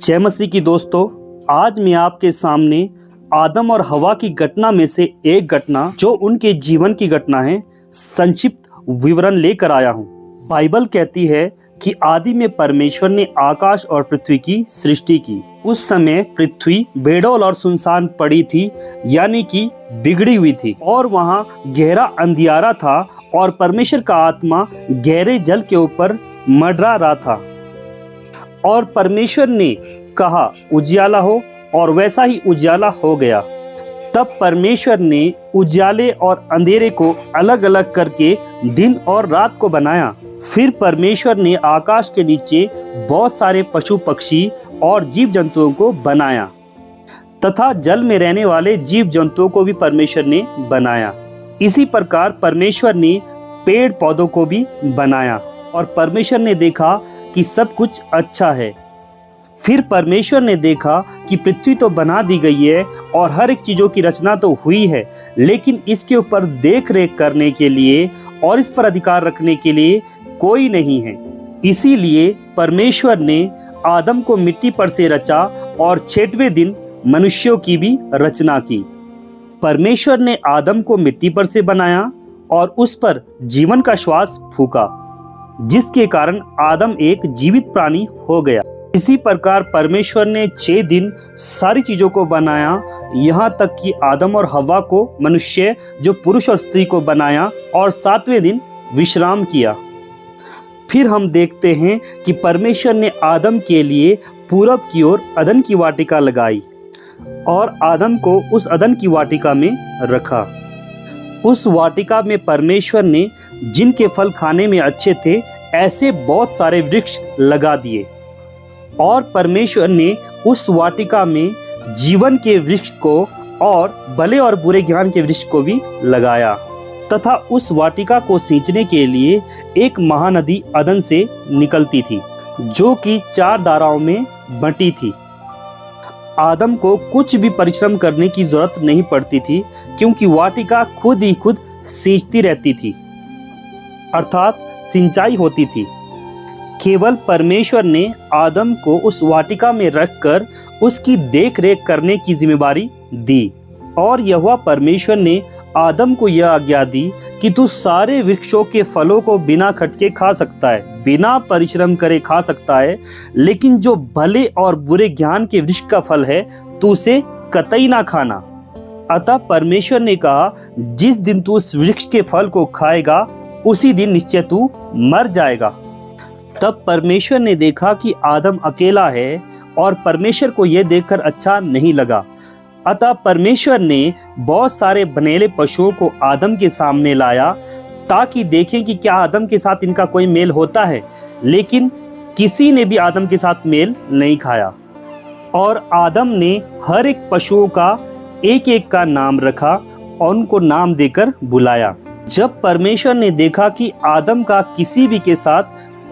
जय मसीह की दोस्तों, आज मैं आपके सामने आदम और हवा की घटना में से एक घटना जो उनके जीवन की घटना है, संक्षिप्त विवरण लेकर आया हूँ। बाइबल कहती है कि आदि में परमेश्वर ने आकाश और पृथ्वी की सृष्टि की। उस समय पृथ्वी बेडौल और सुनसान पड़ी थी, यानी कि बिगड़ी हुई थी, और वहाँ गहरा अंधियारा था और परमेश्वर का आत्मा गहरे जल के ऊपर मंडरा रहा था। और परमेश्वर ने कहा उजियाला हो, और वैसा ही उजियाला हो गया। तब परमेश्वर ने उजियाले और अंधेरे को अलग अलग करके दिन और रात को बनाया। फिर परमेश्वर ने आकाश के नीचे बहुत सारे पशु पक्षी और जीव जंतुओं को बनाया, तथा जल में रहने वाले जीव जंतुओं को भी परमेश्वर ने बनाया। इसी प्रकार परमेश्वर ने पेड़ पौधों को भी बनाया, और परमेश्वर ने देखा कि सब कुछ अच्छा है। फिर परमेश्वर ने देखा कि पृथ्वी तो बना दी गई है और हर एक चीज़ों की रचना तो हुई है, लेकिन इसके ऊपर देख रेख करने के लिए और इस पर अधिकार रखने के लिए कोई नहीं है। इसीलिए परमेश्वर ने आदम को मिट्टी पर से रचा और 6वें दिन मनुष्यों की भी रचना की। परमेश्वर ने आदम को मिट्टी पर से बनाया और उस पर जीवन का श्वास फूका, जिसके कारण आदम एक जीवित प्राणी हो गया। इसी प्रकार परमेश्वर ने 6 दिन सारी चीजों को बनाया, यहाँ तक कि आदम और हवा को, मनुष्य जो पुरुष और स्त्री को बनाया, और 7वें दिन विश्राम किया। फिर हम देखते हैं कि परमेश्वर ने आदम के लिए पूरब की ओर अदन की वाटिका लगाई और आदम को उस अदन की वाटिका में रखा। उस वाटिका में परमेश्वर ने जिनके फल खाने में अच्छे थे ऐसे बहुत सारे वृक्ष लगा दिए, और परमेश्वर ने उस वाटिका में जीवन के वृक्ष को और भले और बुरे ज्ञान के वृक्ष को भी लगाया, तथा उस वाटिका को सींचने के लिए एक महानदी अदन से निकलती थी, जो कि 4 धाराओं में बंटी थी। आदम को कुछ भी परिश्रम करने की जरूरत नहीं पड़ती थी, क्योंकि वाटिका खुद ही खुद सींचती रहती थी, अर्थात सिंचाई होती थी। केवल परमेश्वर ने आदम को उस वाटिका में रखकर उसकी देख रेख करने की जिम्मेदारी दी, और यहोवा परमेश्वर ने आदम को यह आज्ञा दी कि तू सारे वृक्षों के फलों को बिना खटके खा सकता है, बिना परिश्रम करे खा सकता है, लेकिन जो भले और बुरे ज्ञान के वृक्ष का फल है तू उसे कतई ना खाना। अतः परमेश्वर ने कहा, जिस दिन तू उस वृक्ष के फल को खाएगा उसी दिन निश्चय तू मर जाएगा। तब परमेश्वर ने देखा कि आदम अकेला है, और परमेश्वर को यह देखकर अच्छा नहीं लगा। अतः परमेश्वर ने बहुत सारे बनेले पशुओं को आदम के सामने लाया, ताकि देखें कि क्या आदम के साथ इनका कोई मेल होता है, लेकिन किसी ने भी आदम के साथ मेल नहीं खाया। और आदम ने हर एक पशुओं का एक एक का नाम रखा और उनको नाम देकर बुलाया। जब परमेश्वर ने देखा कि आदम का किसी भी के साथ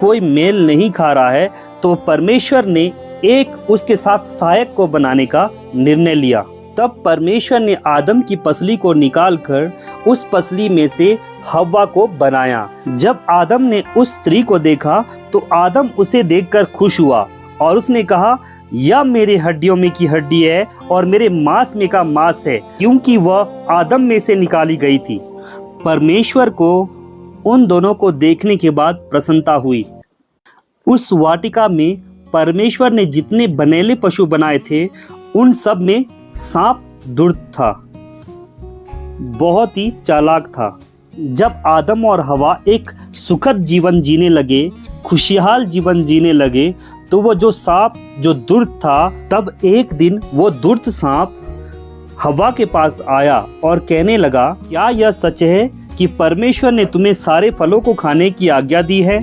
कोई मेल नहीं खा रहा है, तो परमेश्वर ने एक उसके साथ सहायक को बनाने का निर्णय लिया। तब परमेश्वर ने आदम की पसली को निकालकर उस पसली में से हव्वा को बनाया। जब आदम ने उस स्त्री को देखा तो आदम उसे देखकर खुश हुआ, और उसने कहा, यह मेरे हड्डियों में की हड्डी है और मेरे मांस में का मांस है, क्योंकि वह आदम में से निकाली गई थी। परमेश्वर को उन दोनों को देखने के बाद प्रसन्नता हुई। उस वाटिका में परमेश्वर ने जितने बनेले पशु बनाए थे उन सब में सांप दुष्ट था, बहुत ही चालाक था। जब आदम और हवा एक सुखद जीवन जीने लगे, खुशहाल जीवन जीने लगे, तो वो जो सांप जो दुष्ट था, तब एक दिन वो दुष्ट सांप हवा के पास आया और कहने लगा, क्या यह सच है कि परमेश्वर ने तुम्हें सारे फलों को खाने की आज्ञा दी है?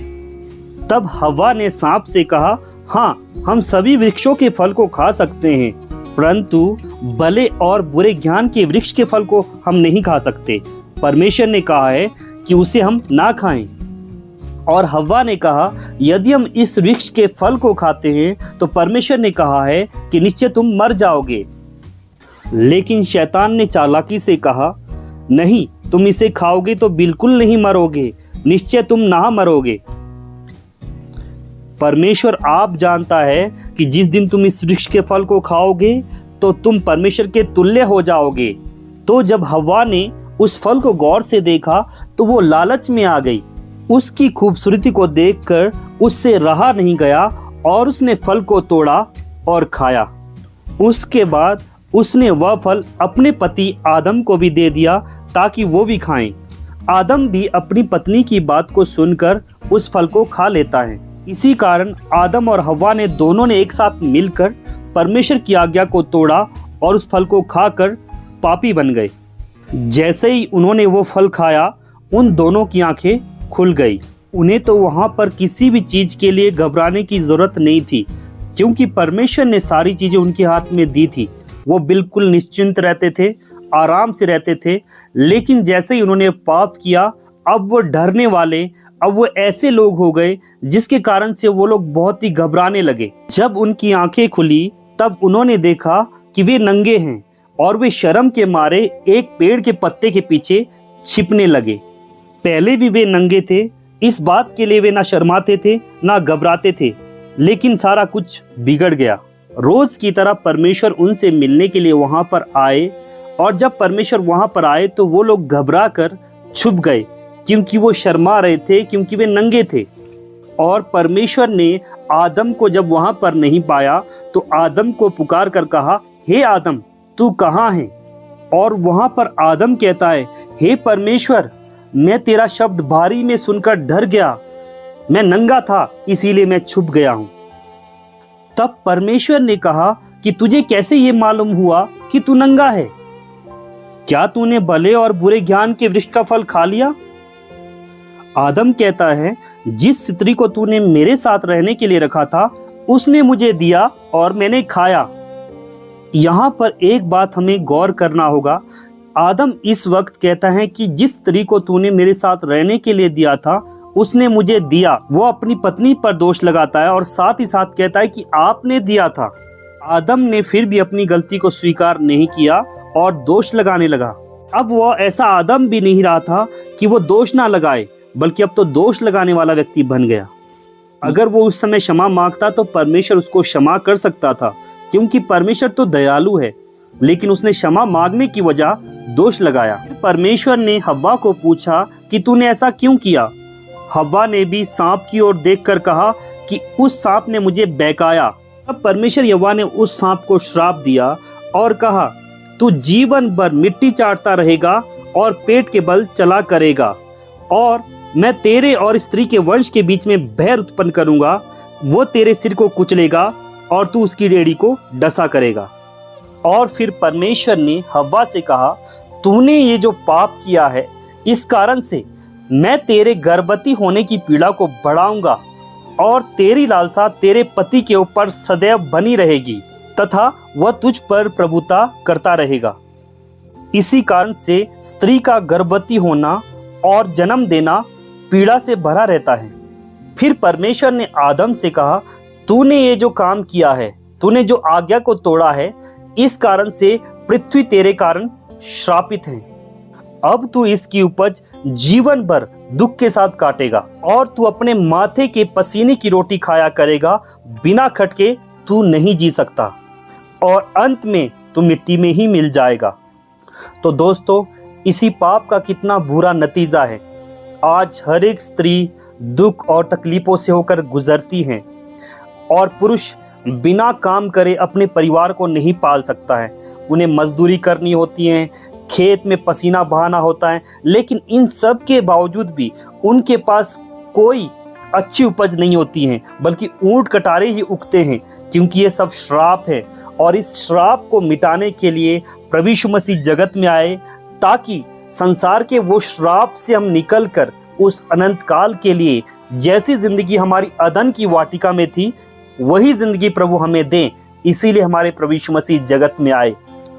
तब हवा ने सांप से कहा, हाँ, हम सभी वृक्षों के फल को खा सकते हैं, परंतु भले और बुरे ज्ञान के वृक्ष के फल को हम नहीं खा सकते। परमेश्वर ने कहा है कि उसे हम ना खाएं। और हव्वा ने कहा, यदि हम इस वृक्ष के फल को खाते हैं तो परमेश्वर ने कहा है कि निश्चय तुम मर जाओगे। लेकिन शैतान ने चालाकी से कहा, नहीं, तुम इसे खाओगे तो बिल्कुल नहीं मरोगे, निश्चय तुम ना मरोगे। परमेश्वर आप जानता है कि जिस दिन तुम इस वृक्ष के फल को खाओगे तो तुम परमेश्वर के तुल्य हो जाओगे। तो जब हव्वा ने उस फल को गौर से देखा तो वो लालच में आ गई। उसकी खूबसूरती को देखकर उससे रहा नहीं गया और उसने फल को तोड़ा और खाया। उसके बाद उसने वह फल अपने पति आदम को भी दे दिया ताकि वो भी खाएं। आदम भी अपनी पत्नी की बात को सुनकर उस फल को खा लेता है। इसी कारण आदम और हव्वा ने दोनों ने एक साथ मिलकर परमेश्वर की आज्ञा को तोड़ा और उस फल को खाकर पापी बन गए। जैसे ही उन्होंने वो फल खाया उन दोनों की आंखें खुल गई। उन्हें तो वहाँ पर किसी भी चीज के लिए घबराने की जरूरत नहीं थी, क्योंकि परमेश्वर ने सारी चीजें उनके हाथ में दी थी। वो बिल्कुल निश्चिंत रहते थे, आराम से रहते थे। लेकिन जैसे ही उन्होंने पाप किया, अब वो डरने वाले, अब वो ऐसे लोग हो गए जिसके कारण से वो लोग बहुत ही घबराने लगे। जब उनकी आंखें खुली तब उन्होंने देखा कि वे नंगे हैं और वे शर्म के मारे एक पेड़ के पत्ते के पीछे छिपने लगे। पहले भी वे नंगे थे, इस बात के लिए वे ना शर्माते थे ना घबराते थे, लेकिन सारा कुछ बिगड़ गया। रोज की तरह परमेश्वर उनसे मिलने के लिए वहां पर आए, और जब परमेश्वर वहां पर आए तो वो लोग घबरा कर छुप गए, क्योंकि वो शर्मा रहे थे, क्योंकि वे नंगे थे। और परमेश्वर ने आदम को जब वहां पर नहीं पाया तो आदम को पुकार कर कहा, हे आदम, तू कहाँ है? और वहां पर आदम कहता है, हे परमेश्वर, मैं तेरा शब्द भारी में सुनकर डर गया, मैं नंगा था इसीलिए मैं छुप गया हूं। तब परमेश्वर ने कहा कि तुझे कैसे ये मालूम हुआ कि तू नंगा है? क्या तूने भले और बुरे ज्ञान के वृक्ष का फल खा लिया? आदम कहता है, जिस स्त्री को तूने मेरे साथ रहने के लिए रखा था उसने मुझे दिया और मैंने खाया। यहाँ पर एक बात हमें गौर करना होगा। आदम इस वक्त कहता है कि जिस स्त्री को तूने मेरे साथ रहने के लिए दिया था उसने मुझे दिया। वो अपनी पत्नी पर दोष लगाता है और साथ ही साथ कहता है कि आपने दिया था। आदम ने फिर भी अपनी गलती को स्वीकार नहीं किया और दोष लगाने लगा। अब वो ऐसा आदम भी नहीं रहा था कि वो दोष ना लगाए, बल्कि अब तो दोष लगाने वाला व्यक्ति बन गया। अगर वो उस समय क्षमा मांगता तो परमेश्वर उसको क्षमा कर सकता था, क्योंकि परमेश्वर तो दयालु है। लेकिन उसने क्षमा मांगने की वजह दोष लगाया। परमेश्वर ने हव्वा को पूछा कि तूने ऐसा क्यों किया? हव्वा ने भी सांप की ओर देखकर कहा कि उस सांप ने मुझे बहकाया। अब परमेश्वर हव्वा ने उस सांप को श्राप दिया और कहा, तू जीवन भर मिट्टी चाटता रहेगा और पेट के बल चला करेगा, और मैं तेरे और स्त्री के वंश के बीच में बैर उत्पन्न करूंगा। वो तेरे सिर को कुचलेगा और तू उसकी रेड़ी को डसा करेगा। और फिर परमेश्वर ने हव्वा से कहा, तूने ये जो पाप किया है, इस कारण से मैं तेरे गर्भवती होने की पीड़ा को बढ़ाऊंगा और तेरी लालसा तेरे पति के ऊपर सदैव बनी रहेगी तथा वह तुझ पर प्रभुता करता रहेगा। इसी कारण से स्त्री का गर्भवती होना और जन्म देना पीड़ा से भरा रहता है। फिर परमेश्वर ने आदम से कहा, तूने ये जो काम किया है, तूने जो आज्ञा को तोड़ा है, इस कारण से पृथ्वी तेरे कारण श्रापित है। अब तू इसकी उपज जीवन भर दुख के साथ काटेगा और तू अपने माथे के पसीने की रोटी खाया करेगा। बिना खटके तू नहीं जी सकता और अंत में तू मिट्टी में ही मिल जाएगा। तो दोस्तों, इसी पाप का कितना बुरा नतीजा है। आज हर एक स्त्री दुख और तकलीफों से होकर गुजरती है और पुरुष बिना काम करे अपने परिवार को नहीं पाल सकता है। उन्हें मजदूरी करनी होती है, खेत में पसीना बहाना होता है, लेकिन इन सब के बावजूद भी उनके पास कोई अच्छी उपज नहीं होती है, बल्कि ऊंट कटारे ही उगते हैं, क्योंकि ये सब श्राप है। और इस श्राप को मिटाने के लिए प्रभु यीशु मसीह जगत में आए, ताकि संसार के वो श्राप से हम निकलकर उस अनंत काल के लिए जैसी जिंदगी हमारी अदन की वाटिका में थी, वही जिंदगी प्रभु हमें दें। इसीलिए हमारे प्रभु यीशु मसीह जगत में आए,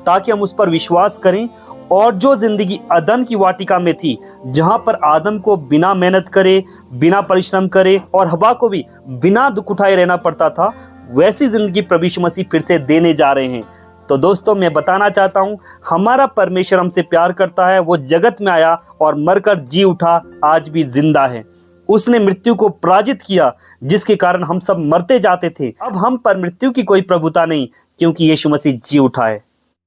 ताकि हम उस पर विश्वास करें और जो जिंदगी अदन की वाटिका में थी, जहां पर आदम को बिना मेहनत करे, बिना परिश्रम करे और हवा को भी बिना दुख उठाए रहना पड़ता था, वैसी जिंदगी प्रभु यीशु मसीह फिर से देने जा रहे हैं। तो दोस्तों, मैं बताना चाहता हूं, हमारा परमेश्वर हमसे प्यार करता है। वो जगत में आया और मरकर जी उठा, आज भी जिंदा है। उसने मृत्यु को पराजित किया, जिसके कारण हम सब मरते जाते थे। अब हम पर मृत्यु की कोई प्रभुता नहीं, क्योंकि यीशु मसीह जी उठा है।